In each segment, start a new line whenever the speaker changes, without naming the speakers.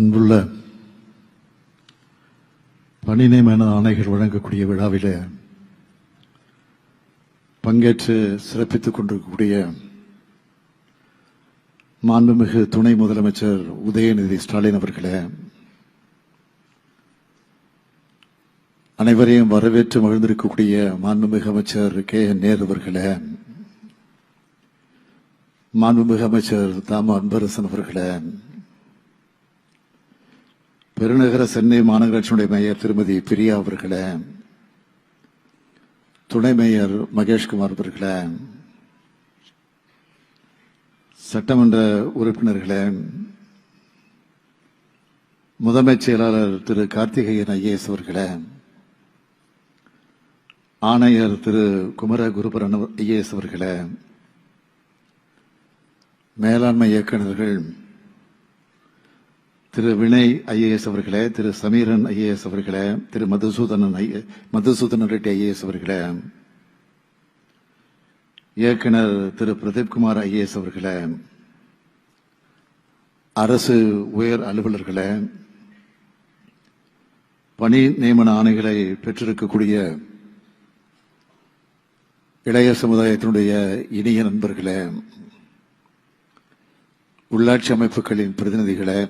அன்புள்ள பணி நியமன ஆணைகள் வழங்கக்கூடிய விழாவில் பங்கேற்று சிறப்பித்துக் கொண்டிருக்கக்கூடிய மாண்புமிகு துணை முதலமைச்சர் உதயநிதி ஸ்டாலின் அவர்களே, அனைவரையும் வரவேற்று மகிழ்ந்திருக்கக்கூடிய மாண்புமிகு அமைச்சர் கே.என். நேரு அவர்களே, மாண்புமிகு அமைச்சர் தாம அன்பரசன் அவர்களே, பெருநகர சென்னை மாநகராட்சியுடைய மேயர் திருமதி பிரியா அவர்களே, துணை மேயர் மகேஷ்குமார் அவர்களே, சட்டமன்ற உறுப்பினர்களே, முதன்மைச் செயலாளர் திரு கார்த்திகேயன் ஐஏஎஸ் அவர்களே, ஆணையர் திரு குமர குருபரன் ஐஏஎஸ் அவர்களே, மேலாண்மை இயக்குநர்கள் திரு வினய் ஐஏஎஸ் அவர்களே, திரு சமீரன் ஐஏஎஸ் அவர்களே, திரு மதுசூதனன் ரெட்டி ஐஏஎஸ் அவர்களே, இயக்குனர் திரு பிரதீப்குமார் ஐஏஎஸ் அவர்களே, அரசு உயர் அலுவலர்களே, பணி நியமன ஆணைகளை பெற்றிருக்கக்கூடிய இளைய சமுதாயத்தினுடைய இனிய நண்பர்களே, உள்ளாட்சி அமைப்புகளின் பிரதிநிதிகளே,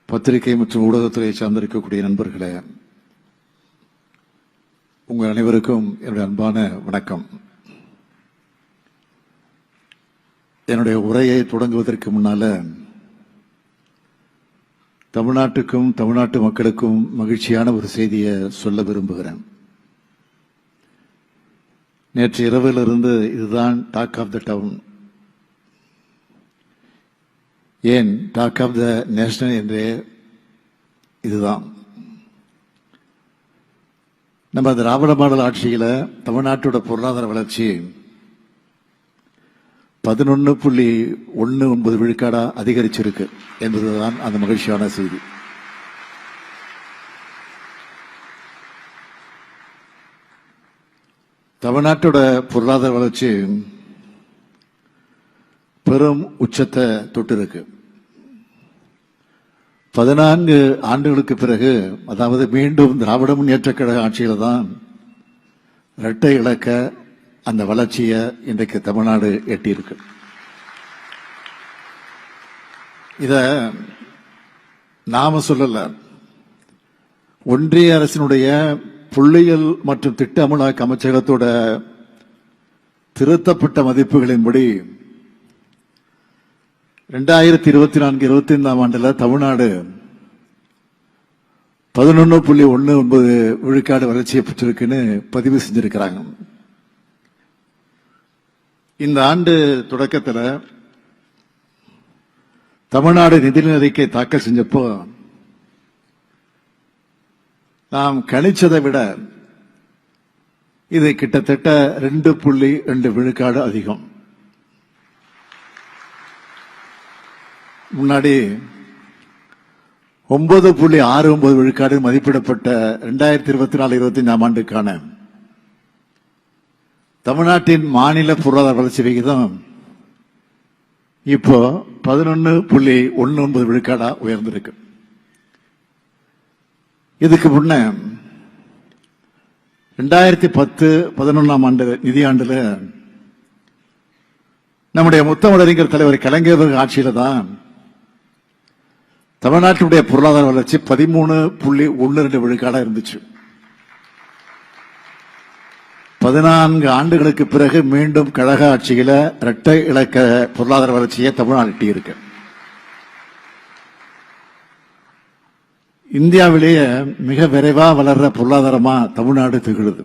பத்திரிகை மற்றும் ஊடகத்துறையை சார்ந்திருக்கக்கூடிய நண்பர்களே, உங்கள் அனைவருக்கும் என்னுடைய அன்பான வணக்கம். என்னுடைய உரையை தொடங்குவதற்கு முன்னால தமிழ்நாட்டுக்கும் தமிழ்நாட்டு மக்களுக்கும் மகிழ்ச்சியான ஒரு செய்தியை சொல்ல விரும்புகிறேன். நேற்று இரவிலிருந்து இதுதான் டாக் ஆஃப் த டவுன், ஏன் டாக் ஆஃப் த நேஷனல் என்றே இதுதான். நம்ம திராவிட மாடல் ஆட்சியில தமிழ்நாட்டோட பொருளாதார வளர்ச்சி 11.19 விழுக்காடா அதிகரிச்சிருக்கு என்பதுதான் அந்த மகிழ்ச்சியான செய்தி. தமிழ்நாட்டோட பொருளாதார வளர்ச்சி பெரும் உச்சத்தை தொட்டிருக்கு. 14 ஆண்டுகளுக்கு பிறகு, அதாவது மீண்டும் திராவிட முன்னேற்ற கழக ஆட்சியில தான் இரட்டை இலக்க அந்த வளர்ச்சியை இன்றைக்கு தமிழ்நாடு எட்டியிருக்கு. இத நாம சொல்லல, ஒன்றிய அரசினுடைய புள்ளியியல் மற்றும் திட்ட அமலாக்க அமைச்சகத்தோட திருத்தப்பட்ட மதிப்புகளின்படி 2024-25 ஆண்டுல தமிழ்நாடு 11.19 விழுக்காடு வளர்ச்சியை பெற்றிருக்குன்னு பதிவு செஞ்சிருக்கிறாங்க. இந்த ஆண்டு தொடக்கத்தில் தமிழ்நாடு நிதிநிலை அறிக்கை தாக்கல் செஞ்சப்போ நாம் கணிச்சதை விட இது கிட்டத்தட்ட 2.2 விழுக்காடு அதிகம். முன்னாடி 9.69 விழுக்காடு மதிப்பிடப்பட்ட 2024-25 ஆண்டுக்கான தமிழ்நாட்டின் மாநில பொருளாதார வளர்ச்சி விகிதம் இப்போ 11.19 விழுக்காடா உயர்ந்திருக்கு. இதுக்கு முன்ன 2010-11 நிதியாண்டுல நம்முடைய முத்தமிழறிஞர் தலைவர் கலைஞர் ஆட்சியில தான் தமிழ்நாட்டுடைய பொருளாதார வளர்ச்சி 13.12 விழுக்காடா இருந்துச்சு. 14 ஆண்டுகளுக்கு பிறகு மீண்டும் கழக ஆட்சியில இரட்டை இலக்க பொருளாதார வளர்ச்சியை தமிழ்நாடு எட்டியிருக்கு. இந்தியாவிலேயே மிக விரைவா வளர்ற பொருளாதாரமா தமிழ்நாடு திகழுது.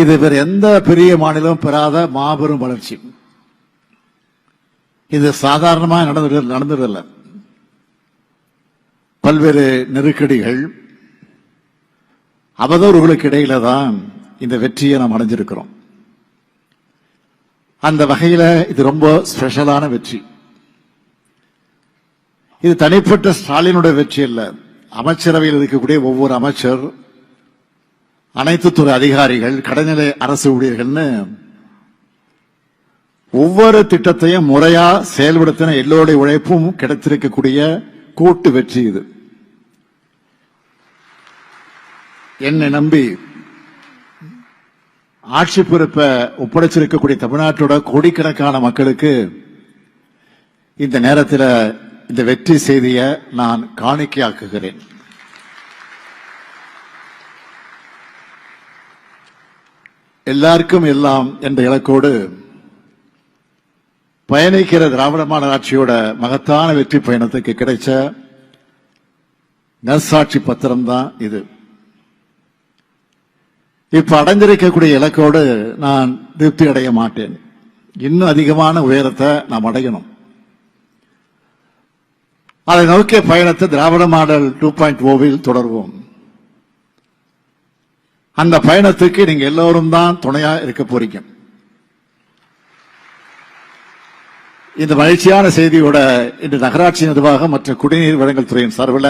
இது வேற எந்த பெரிய மாநிலம் பெறாத மாபெரும் வளர்ச்சி. இது சாதாரணமா நடந்ததில்லை. பல்வேறு நெருக்கடிகள், அவதூறுகளுக்கு இடையில தான் இந்த வெற்றியை நாம் அடைஞ்சிருக்கிறோம். அந்த வகையில இது ரொம்ப ஸ்பெஷலான வெற்றி. இது தனிப்பட்ட ஸ்டாலினுடைய வெற்றி அல்ல. அமைச்சரவையில் இருக்கக்கூடிய ஒவ்வொரு அமைச்சர், அனைத்து துறை அதிகாரிகள், கடைநிலை அரசு ஊழியர்கள்னு ஒவ்வொரு திட்டத்தையும் முறையா செயல்படுத்தின எல்லோருடைய உழைப்பும் கிடைத்திருக்கக்கூடிய கூட்டு வெற்றி இது. என்னை நம்பி ஆட்சி பொறுப்பை ஒப்படைச்சிருக்கக்கூடிய தமிழ்நாட்டோட கோடிக்கணக்கான மக்களுக்கு இந்த நேரத்தில் இந்த வெற்றி செய்தியை நான் காணிக்கையாக்குகிறேன். எல்லாருக்கும் எல்லாம் என்ற இலக்கோடு பயணிக்கிற திராவிட மாடல் ஆட்சியோட மகத்தான வெற்றி பயணத்துக்கு கிடைச்ச நற்சாட்சி பத்திரம் தான் இது. இப்ப அடைஞ்சிருக்கக்கூடிய இலக்கோடு நான் திருப்தி அடைய மாட்டேன். இன்னும் அதிகமான உயரத்தை நாம் அடையணும். அதை நோக்கிய பயணத்தை திராவிட மாடல் 2.0 தொடர்வோம். அந்த பயணத்துக்கு நீங்க எல்லோரும் தான் துணையா இருக்க போறீங்க. இந்த மகிழ்ச்சியான செய்தியோட இன்று நகராட்சி நிர்வாகம் மற்றும் குடிநீர் வழங்கல் துறையின் சார்பில்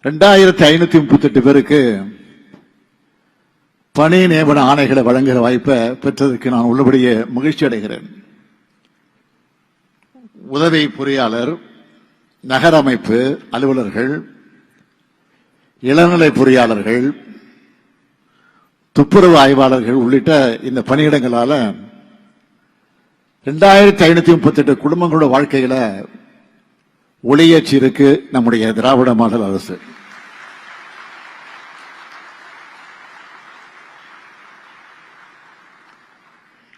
2538 பேருக்கு பணி நியமன ஆணைகளை வழங்குகிற வாய்ப்பை பெற்றதற்கு நான் உள்ளபடியே மகிழ்ச்சி அடைகிறேன். உதவி பொறியாளர், நகர அமைப்பு அலுவலர்கள், இளநிலை பொறியாளர்கள், துப்புரவு ஆய்வாளர்கள் உள்ளிட்ட இந்த பணியிடங்களால 2538 குடும்பங்களோட வாழ்க்கையில ஒளியேற்றி இருக்கு நம்முடைய திராவிட மாடல் அரசு.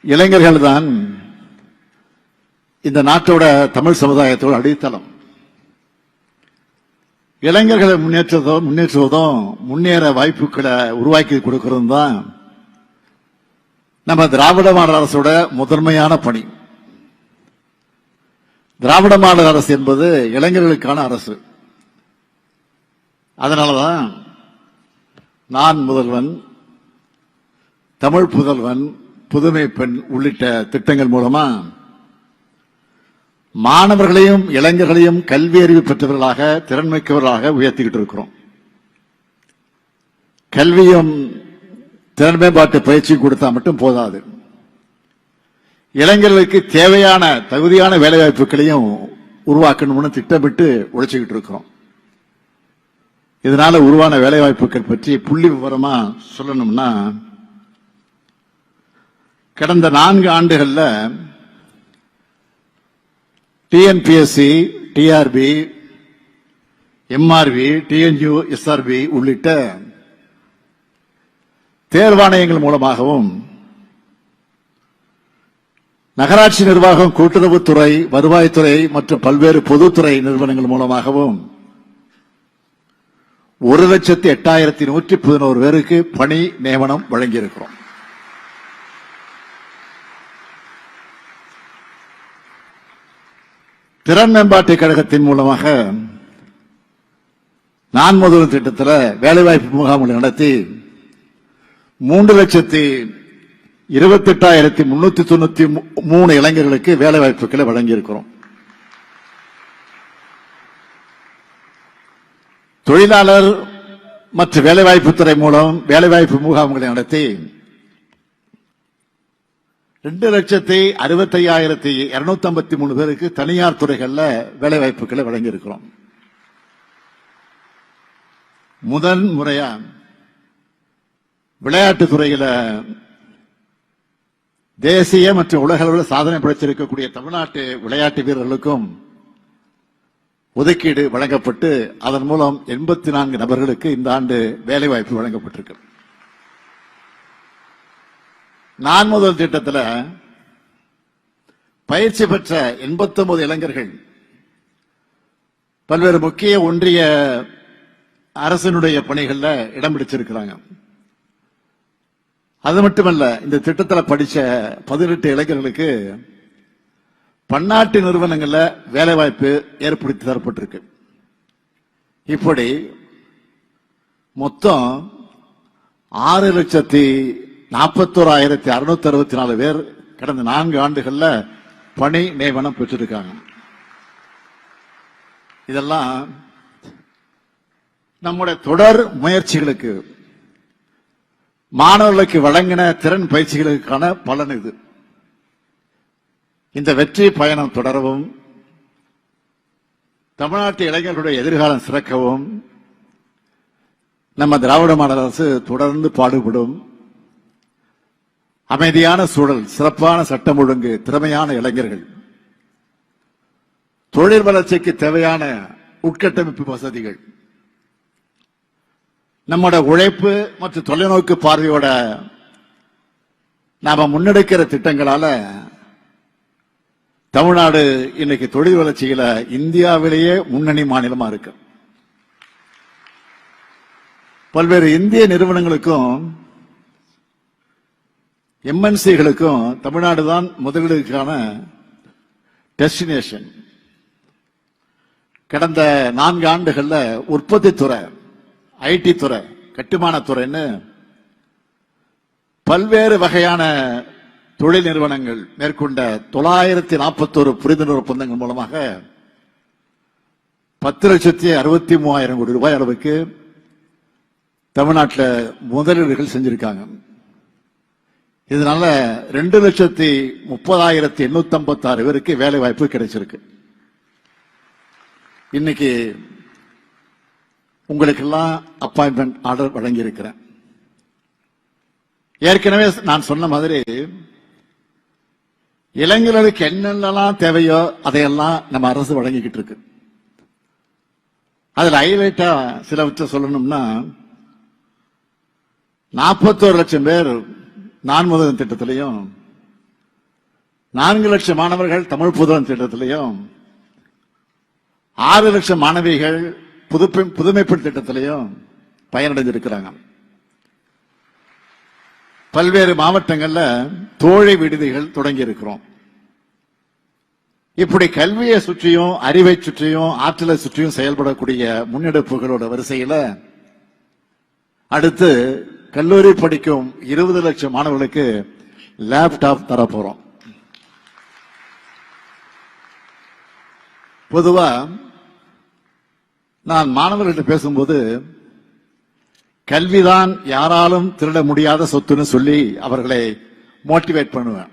இளைஞர்கள் தான் இந்த நாட்டோட தமிழ் சமுதாயத்தோட அடித்தளம். இளைஞர்களை முன்னேற்றுவதும் முன்னேற வாய்ப்புகளை உருவாக்கி கொடுக்கிறதும் தான் நம்ம திராவிட மாடல் அரசோட முதன்மையான பணி. திராவிட மாடல் அரசு என்பது இளைஞர்களுக்கான அரசு. அதனாலதான் நான் முதல்வன், தமிழ் புதல்வன், புதுமை பெண் உள்ளிட்ட திட்டங்கள் மூலமா மாணவர்களையும் இளைஞர்களையும் கல்வி அறிவு பெற்றவர்களாக, திறன்மிக்கவர்களாக உயர்த்திக்கிட்டு இருக்கிறோம். கல்வியும் திறன் மேம்பாட்டு பயிற்சி கொடுத்தா மட்டும் போதாது. இளைஞர்களுக்கு தேவையான தகுதியான வேலைவாய்ப்புகளையும் உருவாக்கணும்னு திட்டமிட்டு உழைச்சிக்கிட்டு இருக்கிறோம். இதனால உருவான வேலைவாய்ப்புகள் பற்றி புள்ளி விவரமா சொல்லணும்னா, கடந்த 4 ஆண்டுகள்ல TNPSC, TRB, MRB, TNU, SRB உள்ளிட்ட தேர்வாணையங்கள் மூலமாகவும், நகராட்சி நிர்வாகம், கூட்டுறவுத்துறை, வருவாய்த்துறை மற்றும் பல்வேறு பொதுத்துறை நிறுவனங்கள் மூலமாகவும் 1,08,111 பேருக்கு பணி நியமனம் வழங்கியிருக்கிறோம். திறன் மேம்பாட்டு கழகத்தின் மூலமாக நான் முதல் திட்டத்தில் வேலைவாய்ப்பு முகாம்களை நடத்தி 3,28,393 இளைஞர்களுக்கு வேலைவாய்ப்புகளை வழங்கியிருக்கிறோம். தொழிலாளர் மற்றும் வேலைவாய்ப்புத்துறை மூலம் வேலைவாய்ப்பு முகாம்களை நடத்தி 2,65,253 பேருக்கு தனியார் துறைகள்ல வேலைவாய்ப்புகளை வழங்கியிருக்கிறோம். முதல் முறையா விளையாட்டுத் துறையில தேசிய மற்றும் உலக அளவில் சாதனை படைத்திருக்கக்கூடிய தமிழ்நாட்டு விளையாட்டு வீரர்களுக்கும் ஒதுக்கீடு வழங்கப்பட்டு அதன் மூலம் 84 நபர்களுக்கு இந்த ஆண்டு வேலைவாய்ப்பு வழங்கப்பட்டிருக்கு. நான் முதல் திட்டத்தில் பயிற்சி பெற்ற 89 இளைஞர்கள் பல்வேறு முக்கிய ஒன்றிய அரசினுடைய பணிகள்ல இடம் பிடிச்சிருக்கிறாங்க. அது மட்டுமல்ல, இந்த திட்டத்தில் படிச்ச 18 இளைஞர்களுக்கு பன்னாட்டு நிறுவனங்கள்ல வேலைவாய்ப்பு ஏற்படுத்தி தரப்பட்டிருக்கு. இப்படி மொத்தம் 6,41,664 பேர் கடந்த 4 ஆண்டுகள்ல பணி நியமனம் பெற்றிருக்காங்க. இதெல்லாம் நம்முடைய தொடர் முயற்சிகளுக்கு, மாணவர்களுக்கு வழங்கின திறன் பயிற்சிகளுக்கான பலன் இது. இந்த வெற்றி பயணம் தொடரவும், தமிழ்நாட்டு இளைஞர்களுடைய எதிர்காலம் சிறக்கவும் நம்ம திராவிட மாடல் அரசு தொடர்ந்து பாடுபடும். அமைதியான சூழல், சிறப்பான சட்டம் ஒழுங்கு, திறமையான இளைஞர்கள், தொழில் வளர்ச்சிக்கு தேவையான உட்கட்டமைப்பு வசதிகள், நம்முடைய உழைப்பு மற்றும் தொலைநோக்கு பார்வையோட நாம முன்னெடுக்கிற திட்டங்களால தமிழ்நாடு இன்னைக்கு தொழில் வளர்ச்சியில இந்தியாவிலேயே முன்னணி மாநிலமா இருக்கு. பல்வேறு இந்திய நிறுவனங்களுக்கும் எம்என்சிகளுக்கும் தமிழ்நாடு தான் முதலீடுக்கான டெஸ்டினேஷன். கடந்த 4 ஆண்டுகள்ல உற்பத்தி துறை, ஐடி துறை, கட்டுமான துறைன்னு பல்வேறு வகையான தொழில் நிறுவனங்கள் மேற்கொண்ட 941 புரிந்துணர்வு ஒப்பந்தங்கள் மூலமாக 10,63,000 கோடி ரூபாய் அளவுக்கு தமிழ்நாட்டில் முதலீடுகள் செஞ்சிருக்காங்க. இதனால 2,30,856 பேருக்கு வேலை வாய்ப்பு கிடைச்சிருக்கு. இன்னைக்கு உங்களுக்கெல்லாம் அப்பாயின்மெண்ட் ஆர்டர் வழங்கி இருக்கிறேன். ஏற்கனவே நான் சொன்ன மாதிரி இளைஞர்களுக்கு என்னென்னலாம் தேவையோ அதையெல்லாம் நம்ம அரசு வழங்கிக்கிட்டு இருக்கு. அதுல ஹைலைட்டா சிலவற்றை சொல்லணும்னா, 41 லட்சம் பேர் நான் முதல்வன் திட்டத்திலையும், 4 லட்சம் மாணவர்கள் தமிழ் புதுவன் திட்டத்திலையும், 6 லட்சம் மாணவிகள் புதுமைப்பெண் திட்டத்திலையும் பயனடைஞ்சிருக்கிறாங்க. பல்வேறு மாவட்டங்கள்ல தோழி விடுதிகள் தொடங்கி இருக்கிறோம். இப்படி கல்வியை சுற்றியும், அறிவை சுற்றியும், ஆற்றலை சுற்றியும் செயல்படக்கூடிய முன்னெடுப்புகளோட வரிசையில அடுத்து கல்லூரி படிக்கும் 20 லட்சம் மாணவர்களுக்கு லேப்டாப் தரப்போறோம். பொதுவா நான் மாணவர்களிடம் பேசும்போது கல்விதான் யாராலும் திருட முடியாத சொத்துன்னு சொல்லி அவர்களை மோட்டிவேட் பண்ணுவேன்.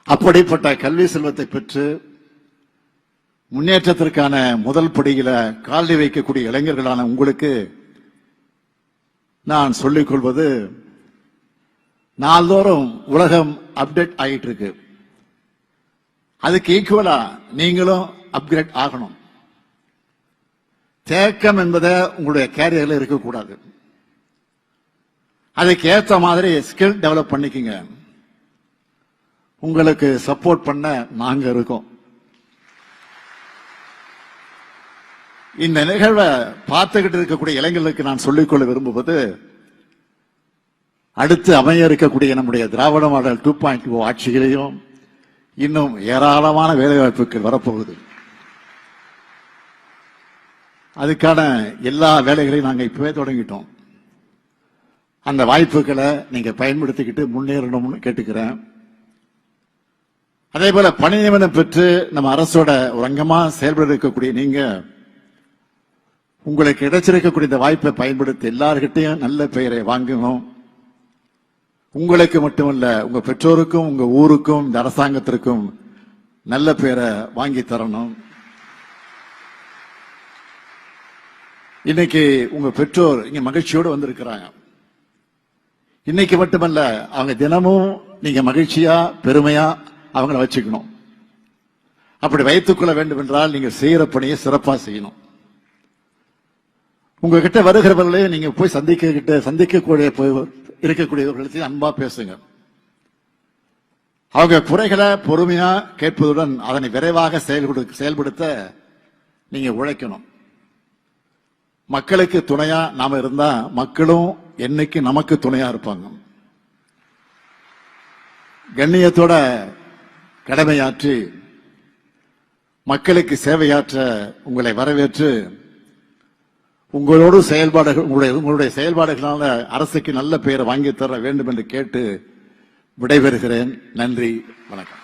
அப்படிப்பட்ட கல்வி செல்வத்தை பெற்று முன்னேற்றத்திற்கான முதல் படியில காலடி வைக்கக்கூடிய இளைஞர்களான உங்களுக்கு நான் சொல்லிக் கொள்வது, நாள்தோறும் உலகம் அப்டேட் ஆகிட்டு இருக்கு. அதுக்கு ஈக்குவலா நீங்களும் அப்கிரேட் ஆகணும். தேக்கம் என்பதை உங்களுடைய கேரியர்ல இருக்கக்கூடாது. அதுக்கு ஏற்ற மாதிரி ஸ்கில் டெவலப் பண்ணிக்கங்க. உங்களுக்கு சப்போர்ட் பண்ண நாங்க இருக்கோம். இந்த நிகழ்வை பார்த்துக்கிட்டு இருக்கக்கூடிய இளைஞர்களுக்கு நான் சொல்லிக்கொள்ள விரும்புவது, அடுத்து அமைய இருக்கக்கூடிய நம்முடைய திராவிட மாடல் 2.0 ஆட்சிகளையும் இன்னும் ஏராளமான வேலைவாய்ப்புகள் வரப்போகுது. அதுக்கான எல்லா வேலைகளையும் நாங்கள் இப்பவே தொடங்கிட்டோம். அந்த வாய்ப்புகளை நீங்க பயன்படுத்திக்கிட்டு முன்னேறணும்னு கேட்டுக்கிறேன். அதே போல பணி நியமனம் பெற்று நம்ம அரசோட ஒரு அங்கமா செயல்பட இருக்கக்கூடிய நீங்க, உங்களுக்கு கிடைச்சிருக்கக்கூடிய இந்த வாய்ப்பை பயன்படுத்தி எல்லார்கிட்டையும் நல்ல பெயரை வாங்கணும். உங்களுக்கு மட்டுமல்ல, உங்க பெற்றோருக்கும், உங்க ஊருக்கும், இந்த அரசாங்கத்திற்கும் நல்ல பெயரை வாங்கி தரணும். இன்னைக்கு உங்க பெற்றோர் இங்க மகிழ்ச்சியோடு வந்திருக்கிறாங்க. இன்னைக்கு மட்டுமல்ல, அவங்க தினமும் நீங்க மகிழ்ச்சியா, பெருமையா அவங்கள வச்சுக்கணும். அப்படி வைத்துக் கொள்ள வேண்டும் என்றால் நீங்க செய்யற பணியை சிறப்பா செய்யணும். உங்ககிட்ட வருகிறவர்களையும் நீங்க போய் சந்திக்கக்கூடிய இருக்கக்கூடியவர்களுக்கு அன்பா பேசுங்க. அவங்க குறைகளை பொறுமையா கேட்பதுடன் அதனை விரைவாக செயல்படுத்த நீங்க உழைக்கணும். மக்களுக்கு துணையா நாம இருந்தா மக்களும் என்னைக்கு நமக்கு துணையா இருப்பாங்க. கண்ணியத்தோட கடமையாற்றி மக்களுக்கு சேவையாற்ற உங்களை வரவேற்று உங்களுடைய செயல்பாடுகளால அரசுக்கு நல்ல பெயரை வாங்கி தர வேண்டும் என்று கேட்டு விடைபெறுகிறேன். நன்றி, வணக்கம்.